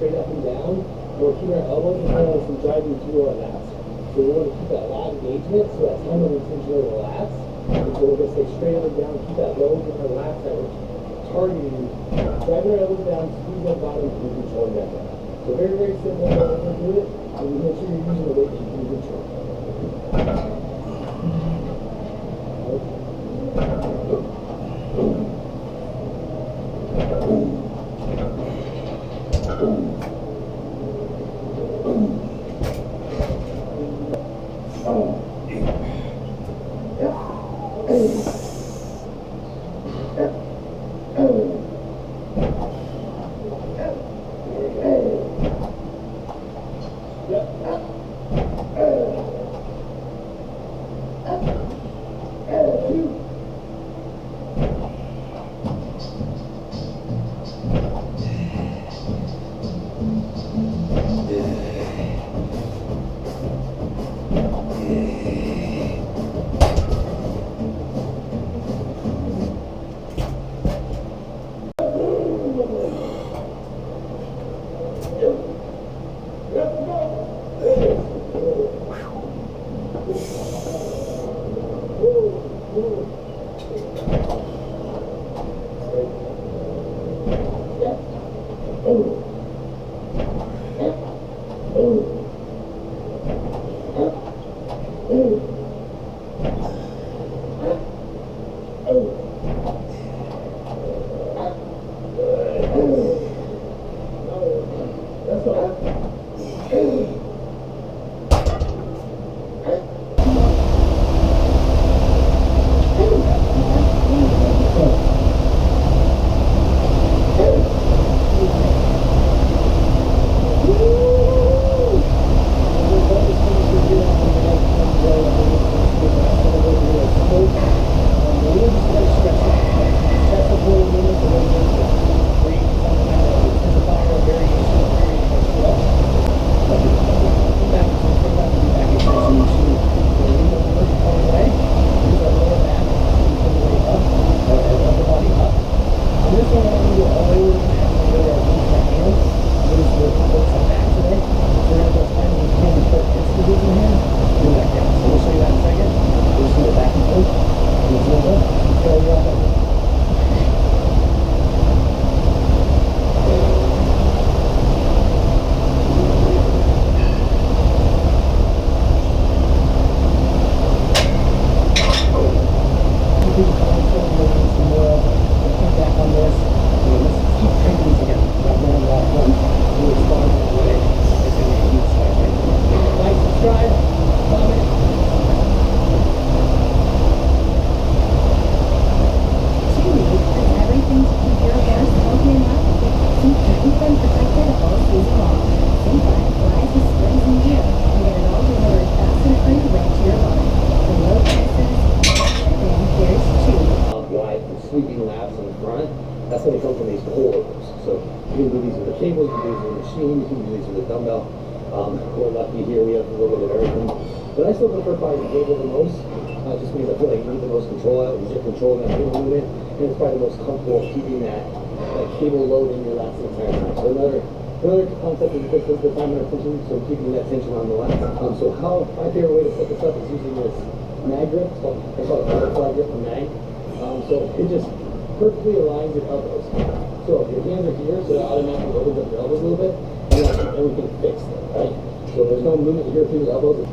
Straight up and down. We're keeping our elbows and hands from driving through our lats. So we want to keep that lat engagement so that time when we intentionally relax. And so we're going to stay straight up and down, keep that low in our lats that we're targeting. Driving our elbows down, squeeze our bottom, and controlling that down. So very, very simple how we're going to do it. And we make sure you're using the weight that you can control. Sweeping laps in the front, that's going to come from these coilovers. So you can do these with a cable, you can do these with a machine, you can do these with a dumbbell. We're lucky here, we have a little bit of everything. But I still prefer probably the cable the most, just because I feel like you need the most control out, you get control of that cable movement, and it's probably the most comfortable keeping that cable load in your lats the entire time. So another Another concept is this is the time and tension, so keeping that tension on the lats. So how my favorite way to set this up is using this mag grip. I call it butterfly grip or mag. So it just perfectly aligns your elbows. So your hands are here, so it automatically opens up your elbows a little bit, and then everything fixed, right? So there's no movement here through your elbows.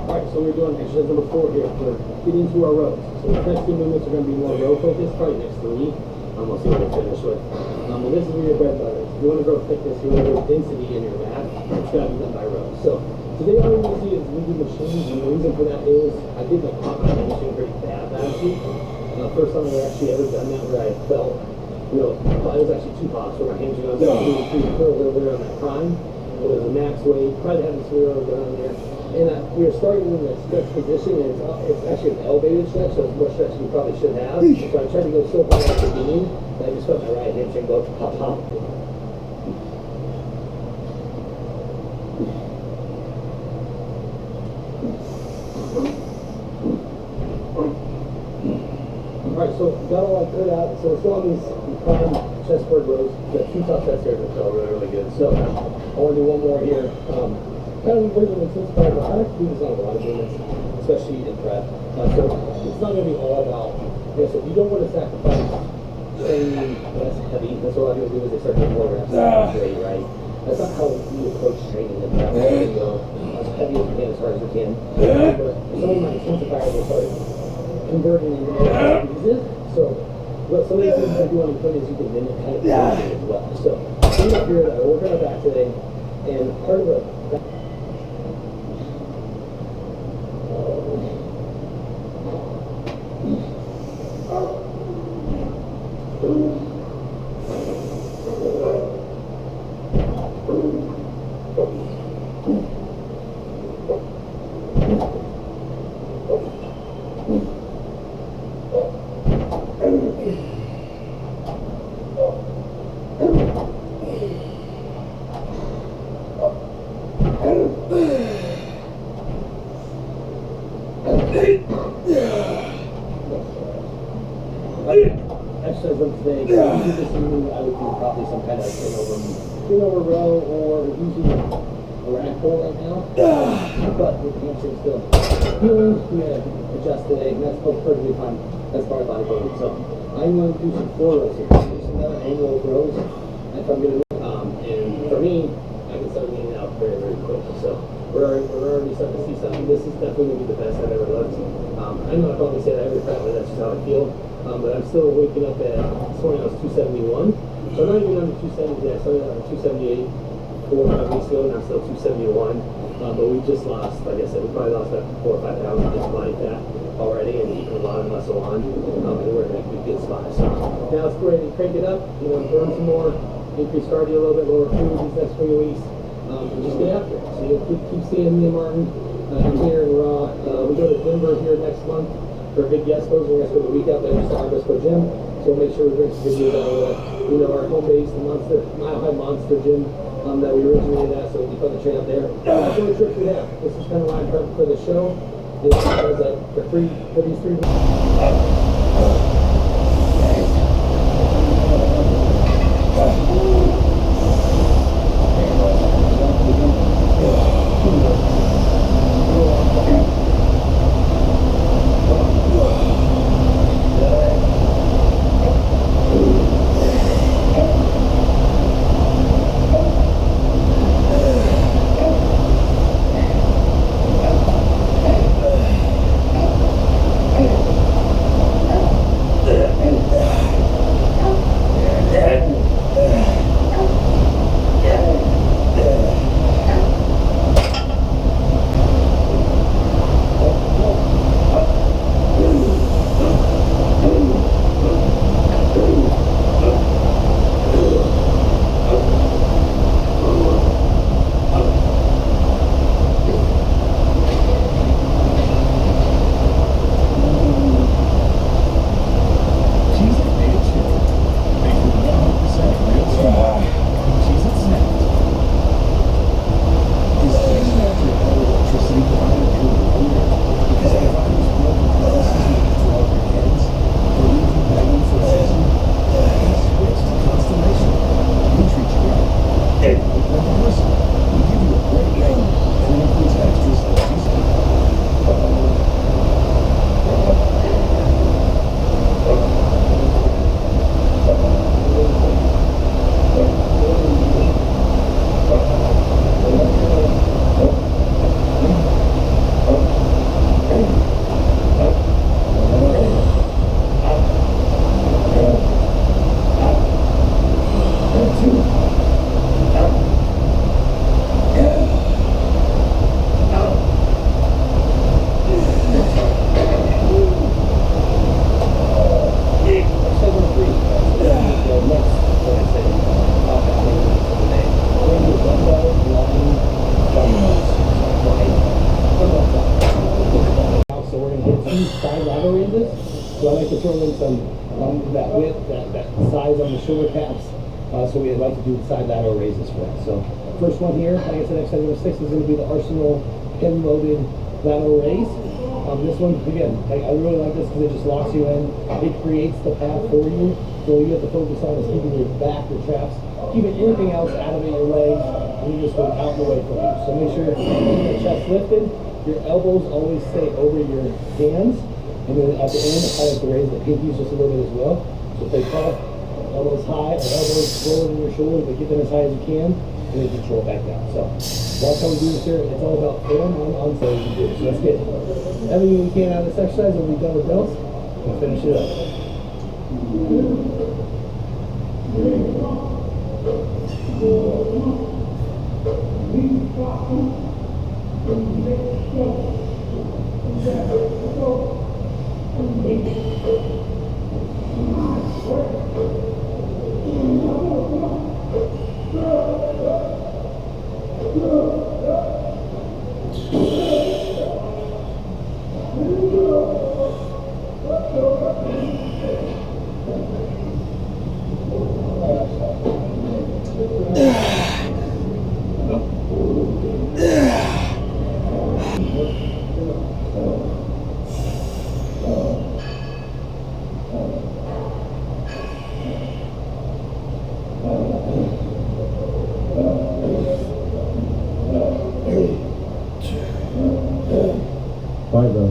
Alright, so we're doing exercise number 4 here for getting to our rows. So the next 2 movements are going to be more row focused, probably next 3. We'll see what I finish with. Well, this is where your bread and butter is. If you want to grow thickness, you want to grow density in your mat, it's got to be done by rows. So today all you're going to see is moving machines, and the reason for that is I did my pop my machine pretty bad last week. First time I've actually ever done that where I felt, it was actually 2 pops where my hamstring, I was doing 3 curls over there on that prime. It was a max weight, probably had this wheel down there. And we were starting in the stretch position, and it's actually an elevated stretch, so it's more stretch than you probably should have. So I tried to go so hard at the beginning that I just felt my right hamstring go pop, pop. Alright, so got all I could out. So we're still on these prime chestboard rows. The 2 top sets here that felt really, really good. So I want to do one more here. Kind of version of intensifier, but I like to do this on a lot of movements, especially in prep. So it's not going to be all about, so you don't want to sacrifice training less heavy. That's what a lot of people do is they start getting more reps weight, right? That's not how we approach training in prep. We go as heavy as we can, as hard as we can. But some of my intensifiers will start converting into more pieces. So what some of the things you can do on the equipment is you can then kind of do it as well. So I'm up here, we're working our back today, and part of the exercise of today, this evening I would do probably some kind of spin over row, or using a rack pull right now. But with the hamstring still healing, we gotta adjust today, and that's perfectly fine. That's part of bodybuilding. So I'm going to do some 4 rows here. Do some other angle rows if I'm going to and for me, I can start leaning out very, very quick. So we're already starting to see something. This is definitely going to be the best I've ever looked. I know I probably say that every Friday, that's just how I feel. But I'm still waking up at, this morning I was 271. So I'm not even under 270 yet. I started at 278 4 or 5 weeks ago, and I'm still 271. But we just lost, like I said, we probably lost about 4 or 5 pounds of just body fat already, and eating a lot of muscle on. And we're in a good spot. So now let's go ahead and crank it up, burn some more, increase cardio a little bit, lower food these next 3 weeks, and just get after it. So you'll keep seeing me and Martin here in Raw. We go to Denver here next month for a big guest host. We're going to spend the week out there just at Arbisco Gym. So we'll make sure we bring some videos out of our home base, the Mile High Monster Gym that we originated at, so it'll be fun to train out there. That's the only trip we have. This is kind of why I'm prepping for the show. It's for these 3 weeks. to throw in some that width, that size on the shoulder caps. So we'd like to do side lateral raises for that. So first one here, like I said, exercise number 6 is going to be the Arsenal pin-loaded lateral raise. This one, again, I really like this because it just locks you in. It creates the path for you. So all you have to focus on is keeping your back, your traps, keeping anything else out of it, your legs, and you just go out and away from you. So make sure you're keeping the chest lifted. Your elbows always stay over your hands. And then at the end, I like to raise the pinkies just a little bit as well. So stay tall, elbows high, or elbows lower than your shoulders, but get them as high as you can, and then control back down. So last time we do this here, it's all about form on so you do. So let's get everything we can out of this exercise. When we're done with those, we'll finish it up.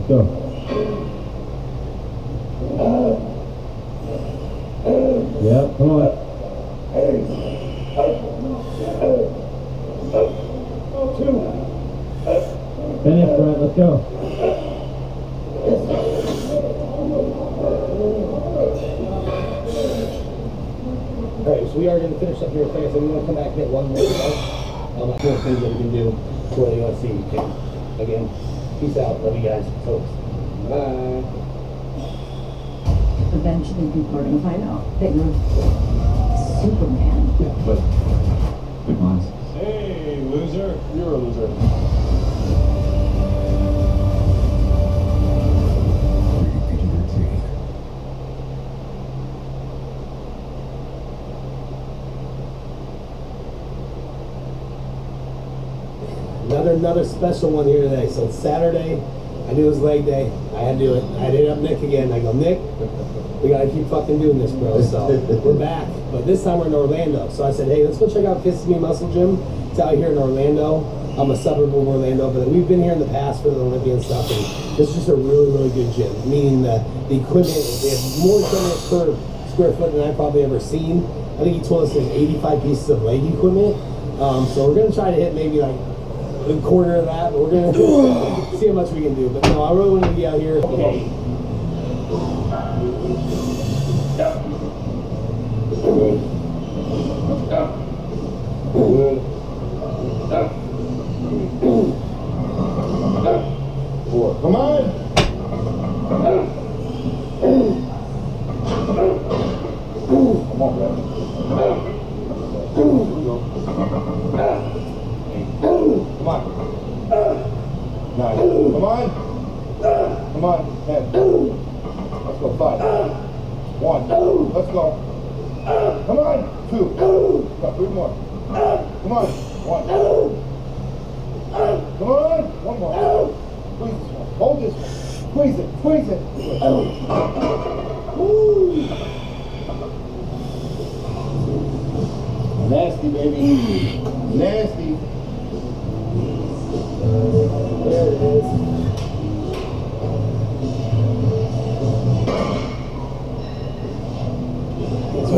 Go. Yeah, come on. Finish, Brett, let's go. Alright, so we are going to finish up here. Like I said, we want to come back and hit one more. More things that we can do. What do you want to see? Okay. Again, peace out. Love you guys. Folks. Bye. Eventually people are going to find out that you're Superman. Yeah, but good ones. Hey, loser. You're a loser. Another special one here today. So it's Saturday. I knew it was leg day. I had to do it. I hit up Nick again. I go, Nick, we gotta keep fucking doing this, bro. So we're back. But this time we're in Orlando. So I said, hey, let's go check out Kisses Me Muscle Gym. It's out here in Orlando. I'm a suburb of Orlando, but we've been here in the past for the Olympian stuff, and this is just a really, really good gym. Meaning the equipment, they have more equipment per square foot than I've probably ever seen. I think he told us there's 85 pieces of leg equipment. So we're gonna try to hit maybe like a quarter of that, but we're gonna see how much we can do. But no, I really want to be out here. Okay. Come on. Come on, bro. Come on. Nice. Come on. Come on. 10. Let's go. 5. 1. Let's go. Come on. 2. Got 3 more. Come on. 1. Come on. 1 more. Squeeze this one. Hold this one. Squeeze it. Squeeze it. Woo. Nasty, baby. Nasty. There it is. It's